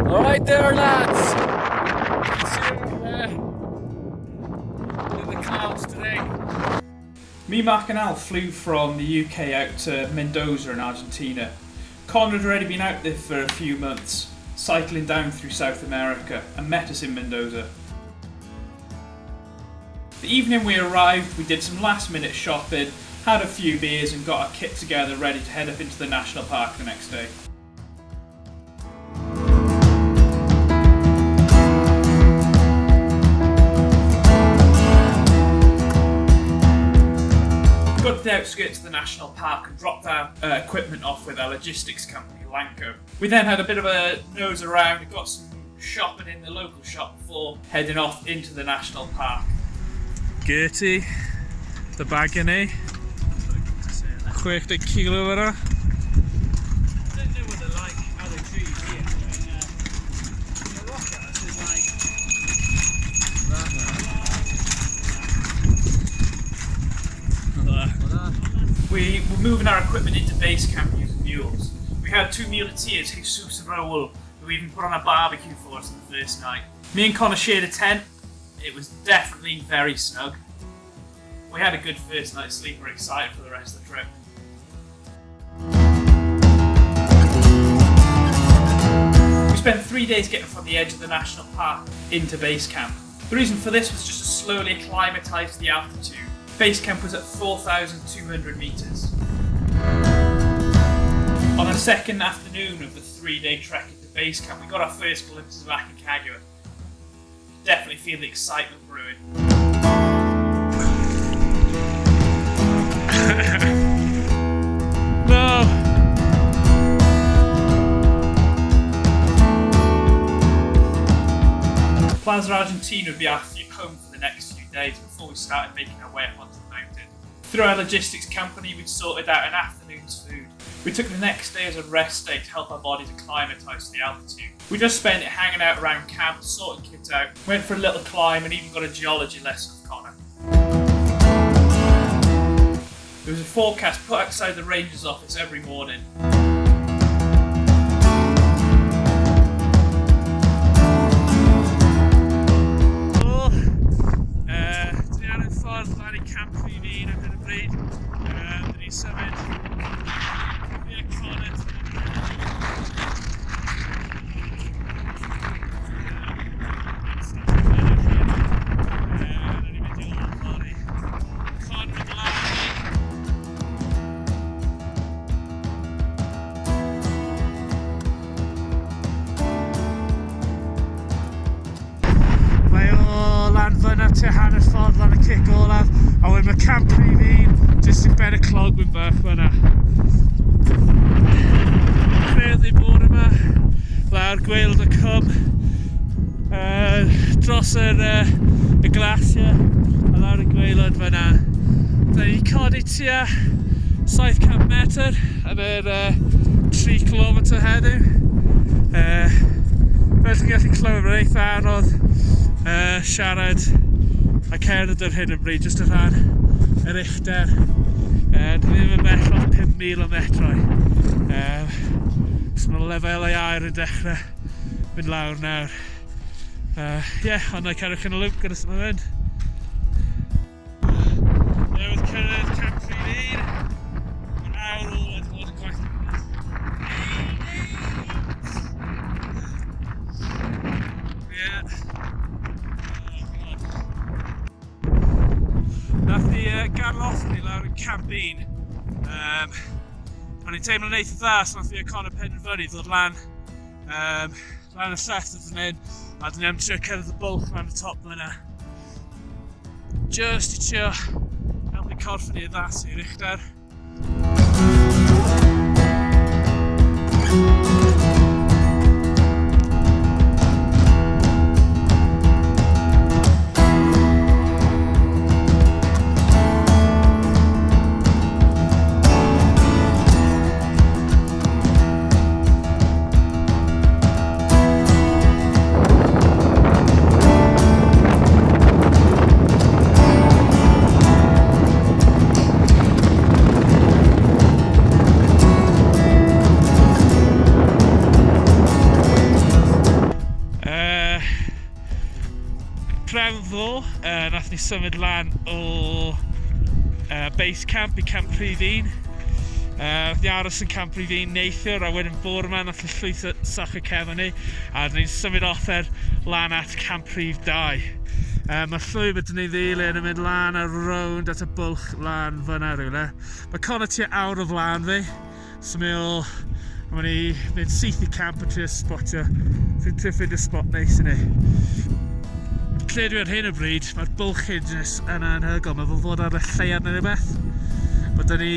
Alright there, lads. In the clouds today. Me, Mark and Al flew from the UK out to Mendoza in Argentina. Con had already been out there for a few months, cycling down through South America, and met us in Mendoza. The evening we arrived, we did some last minute shopping, had a few beers and got our kit together ready to head up into the national park the next day. Got to the outskirts of the national park and dropped our equipment off with our logistics company, Lanco. We then had a bit of a nose around and got some shopping in the local shop before heading off into the national park. Gertie, the bagany, 60 kilo er. We were moving our equipment into base camp using mules. We had two muleteers, Jesus and Raul, who even put on a barbecue for us on the first night. Me and Connor shared a tent. It was definitely very snug. We had a good first night's sleep and we're excited for the rest of the trip. We spent 3 days getting from the edge of the national park into base camp. The reason for this was just to slowly acclimatise to the altitude. Base camp was at 4,200 metres. On the second afternoon of the 3-day trek into base camp, we got our first glimpses of Aconcagua. Definitely feel the excitement brewing. No! Plaza Argentina would be our home for the next few days before we started making our way up onto the mountain. Through our logistics company, we'd sorted out an afternoon's food. We took the next day as a rest day to help our bodies acclimatise to the altitude. We just spent it hanging out around camp, sorting kids out, went for a little climb and even got a geology lesson with Connor. There was a forecast put outside the ranger's office every morning. Fyna tua hanner ffordd lan y cic olaf a wedyn mae camp rhif un jyst yn ben y clogwyn bach fyna. Credu bore yma lawr gweilod y cwm dros y glacier a lawr y gweilod fyna. Da ni codi tua 700 metr yn yr 3 km heddiw. Fel chi'n gallu clywed mae'n eitha anodd siarad a cerdded ar hyn o bryd, jyst o ran yr uchder. Dwi ddim yn bell off 5,000 o metrau. So mae lefelau aer yn dechrau mynd lawr nawr. Ond na cerwch yn y lwp gyda sut mae'n mynd. Newydd cyrraedd camp rhif 1. Mae'n awr ôl wedi bod yn gwaith. Nath ni gadloff ni lawr yn camp 1. O'n i'n teimlo'n eitha dda, so nath ni Connor penderfynu ddod lan y lleft o fan hyn, a dyn ni am trio cerdded y bwlch lan y top fyna. Just i trio helpu corff ni addasu'r uchder. symud lan o base camp I camp prif un. Ni aros yn camp prif un neithiwr, a wedyn bore yma nath ni llwyth o socha cefn ni, a ni'n symud offer lan at camp prif 2. Mae'r llwybr dyn ni ddilyn yn mynd lan a rownd at y bwlch lan fyna rhywle. Mae Connor tua awr o flaen fi, so mae ni mynd syth I camp a trio spotio. Fi'n trio ffind y spot neis I ni. Lle dwi ar hyn o bryd, mae'r bwlch hyn jyst yn anhygol. Mae fel fod ar y lleiad neu rhywbeth. Mae dyn ni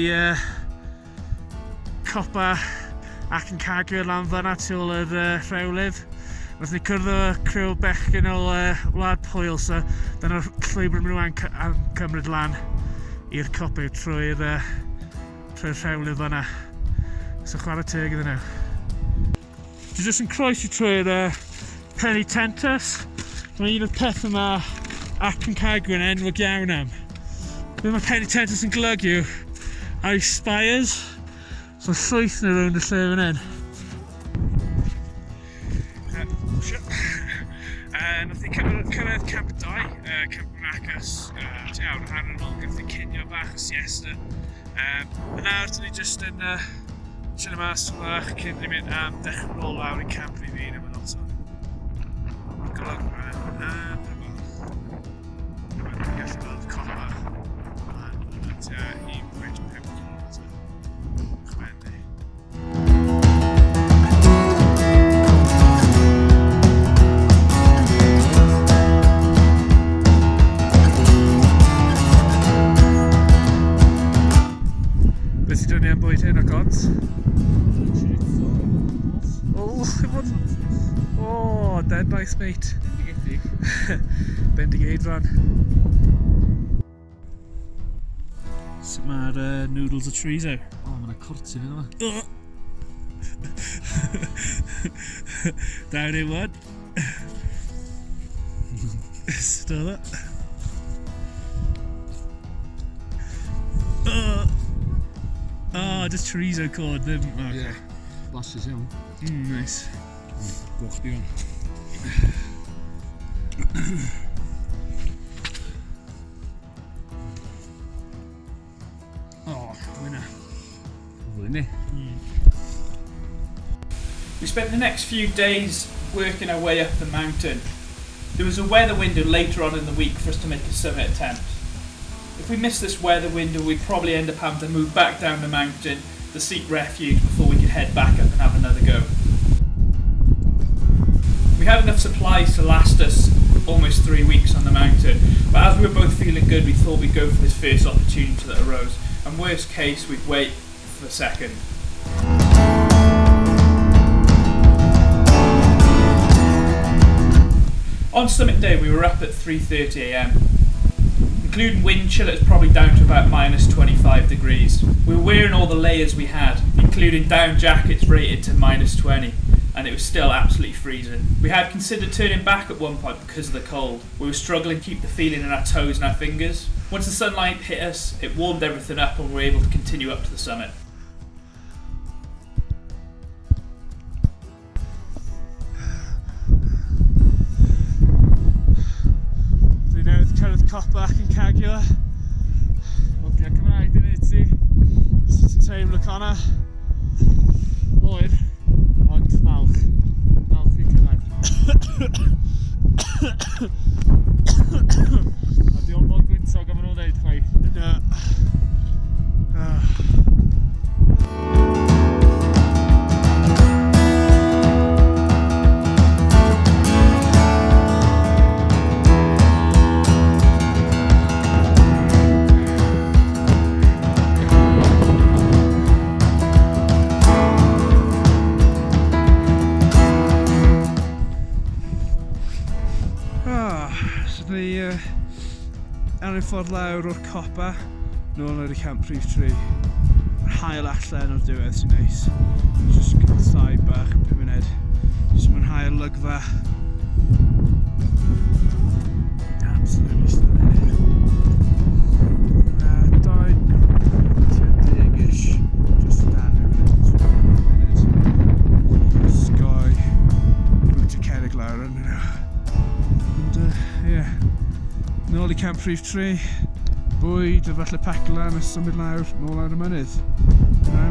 copa Aconcagua lan fyna tu ôl yr rhewlydd. Nath ni cwrdd o criw bechgyn o Wlad Pwyl, so dyna'r llwybr maen nhw'n cymryd lan i'r copa trwy'r rhewlydd fyna. So chwarae teg iddyn nhw. Dwi jyst yn croesi trwy'r penitentious. Mae un o'r peth yma Aconcagua yn enwog iawn am. Be mae penitentious yn golygu yw our spires. So llwyth nhw rownd y lle fan hyn. Nath ni cyrraedd camp 2, camp Macas, tu awr rhan yn ôl, gath ni cinio bach o siesta. A nawr dyn ni jyst yn chilio mas bach cyn ni'n mynd am dechrau nôl lawr I camp prif un am y noson. Mae'r golygfa yn anhygoel. Mae'n gallu gweld copa yn tua 1.5 km. Chwenni. Beth sy'n dod ni am bwyd hyn o gods? Oh, dead nice mate. Bendigeidfran. Sut mae'r noodles o chorizo? O, mae'na cortyn yn yma. Down in one. Still it. Oh, just chorizo cord ddim. Okay. Yeah. Flashes iawn. Nice. Gwch di hwn. Oh, winner. Fwyni. We spent the next few days working our way up the mountain. There was a weather window later on in the week for us to make a summit attempt. If we missed this weather window, we'd probably end up having to move back down the mountain to seek refuge before we could head back up and have another go. We had enough supplies to last us almost 3 weeks on the mountain, but as we were both feeling good, we thought we'd go for this first opportunity that arose, and worst case, we'd wait for the second. On summit day, we were up at 3:30 AM. Including wind chill, it was probably down to about minus 25 degrees. We were wearing all the layers we had, including down jackets rated to minus 20, and it was still absolutely freezing. We had considered turning back at one point because of the cold. We were struggling to keep the feeling in our toes and our fingers. Once the sunlight hit us, it warmed everything up and we were able to continue up to the summit. Cyrraedd copa Aconcagua. Ogia Cymraeg dyn ni ti. Sut yn teimlo Connor? Oer, ond falch. Falch I cyrraedd. A di o'n bod gwyntog am nhw'n dweud chwaith? Na. Ar y ffordd lawr o'r copa, nôl ar y camp prif 3. Mae'r haul allan o'r diwedd sy'n neis. Just cansau bach yn 5 munud. Just mwynhau'r lygfa. Absolutely stunning. 2:10-ish. Just down there. Sky. Bwyta cerrig lawr yn nhw. And yeah. Nôl ôl i camp rhif 3. Bwyd a falle pac lan a symud lawr nôl ar y mynydd. Na,